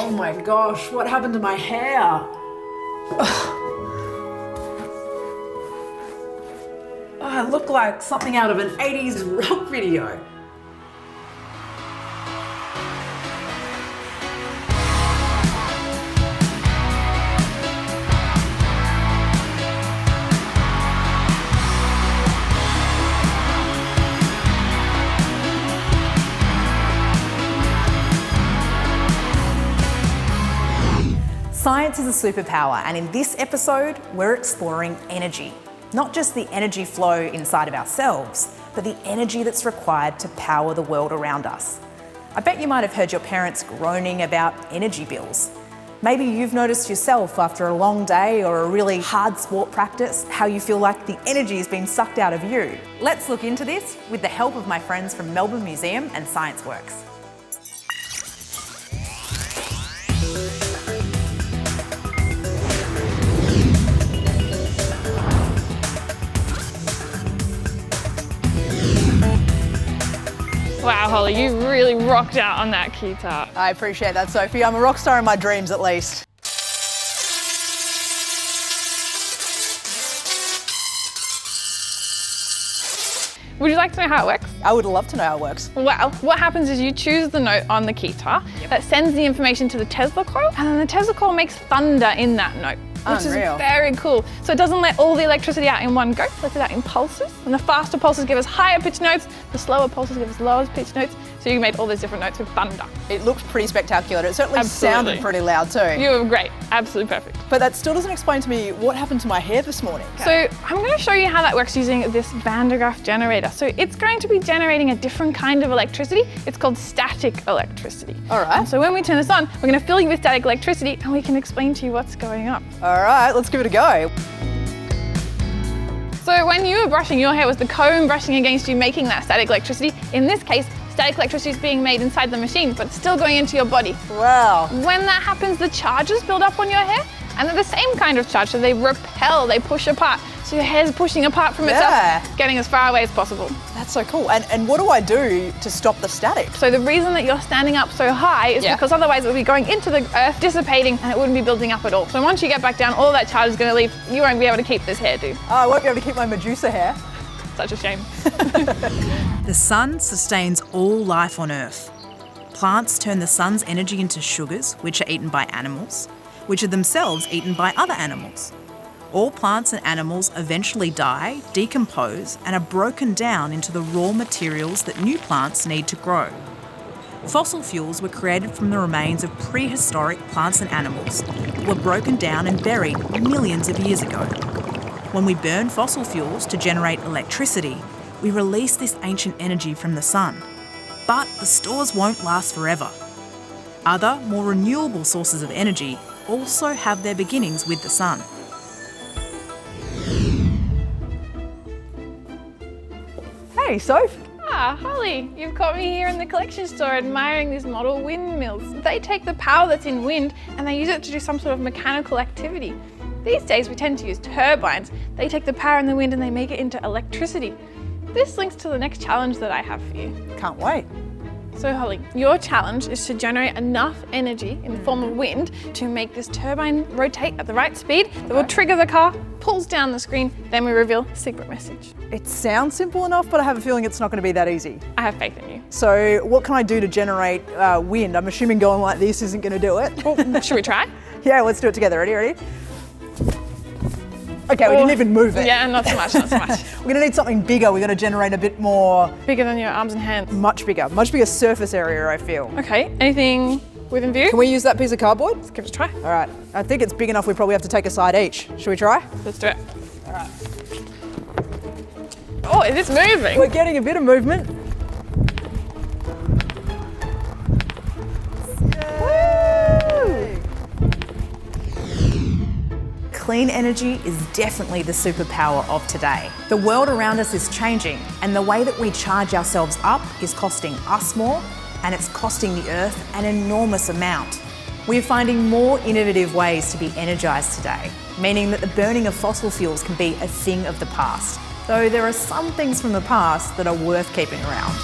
Oh my gosh, what happened to my hair? I look like something out of an 80s rock video. Science is a superpower, and in this episode, we're exploring energy. Not just the energy flow inside of ourselves, but the energy that's required to power the world around us. I bet you might have heard your parents groaning about energy bills. Maybe you've noticed yourself after a long day or a really hard sport practice, how you feel like the energy is being sucked out of you. Let's look into this with the help of my friends from Melbourne Museum and ScienceWorks. Wow, Holly, you really rocked out on that guitar. I appreciate that, Sophie. I'm a rock star in my dreams, at least. Would you like to know how it works? I would love to know how it works. Well, what happens is you choose the note on the guitar that sends the information to the Tesla coil, and then the Tesla coil makes thunder in that note. Which Unreal. is very cool. So it doesn't let all the electricity out in one go, it lets it out in pulses. And the faster pulses give us higher pitched notes, the slower pulses give us lower pitched notes. So you made all these different notes with thunder. It looks pretty spectacular. It certainly sounded pretty loud too. You were great, absolutely perfect. But that still doesn't explain to me what happened to my hair this morning. So I'm going to show you how that works using this Van de Graaff generator. So it's going to be generating a different kind of electricity. It's called static electricity. All right. And so when we turn this on, we're going to fill you with static electricity and we can explain to you what's going on. All right, let's give it a go. So when you were brushing your hair, was the comb brushing against you making that static electricity? In this case, static electricity is being made inside the machine, but it's still going into your body. Wow. When that happens, the charges build up on your hair, and they're the same kind of charge, so they repel, they push apart. So your hair's pushing apart from itself, getting as far away as possible. That's so cool. And what do I do to stop the static? So the reason that you're standing up so high is because otherwise it would be going into the earth, dissipating, and it wouldn't be building up at all. So once you get back down, all that charge is going to leave. You won't be able to keep this hairdo. Oh, I won't be able to keep my Medusa hair. Such a shame. The sun sustains all life on Earth. Plants turn the sun's energy into sugars, which are eaten by animals, which are themselves eaten by other animals. All plants and animals eventually die, decompose, and are broken down into the raw materials that new plants need to grow. Fossil fuels were created from the remains of prehistoric plants and animals that were broken down and buried millions of years ago. When we burn fossil fuels to generate electricity, we release this ancient energy from the sun. But the stores won't last forever. Other, more renewable sources of energy also have their beginnings with the sun. Hey, Soph. Ah, Holly, you've caught me here in the collection store admiring these model windmills. They take the power that's in wind and they use it to do some sort of mechanical activity. These days we tend to use turbines. They take the power in the wind and they make it into electricity. This links to the next challenge that I have for you. Can't wait. So Holly, your challenge is to generate enough energy in the form of wind to make this turbine rotate at the right speed that will trigger the car, pulls down the screen, then we reveal the secret message. It sounds simple enough, but I have a feeling it's not going to be that easy. I have faith in you. So what can I do to generate wind? I'm assuming going like this isn't going to do it. Well, should we try? Yeah, let's do it together. Ready? Okay, we didn't even move it. Yeah, not so much, not so much. We're going to need something bigger. We're going to generate a bit more... Bigger than your arms and hands. Much bigger surface area, I feel. Okay, anything within view? Can we use that piece of cardboard? Let's give it a try. All right, I think it's big enough we probably have to take a side each. Should we try? Let's do it. All right. Oh, is this moving? We're getting a bit of movement. Yay! Clean energy is definitely the superpower of today. The world around us is changing, and the way that we charge ourselves up is costing us more, and it's costing the Earth an enormous amount. We're finding more innovative ways to be energised today, meaning that the burning of fossil fuels can be a thing of the past. Though there are some things from the past that are worth keeping around.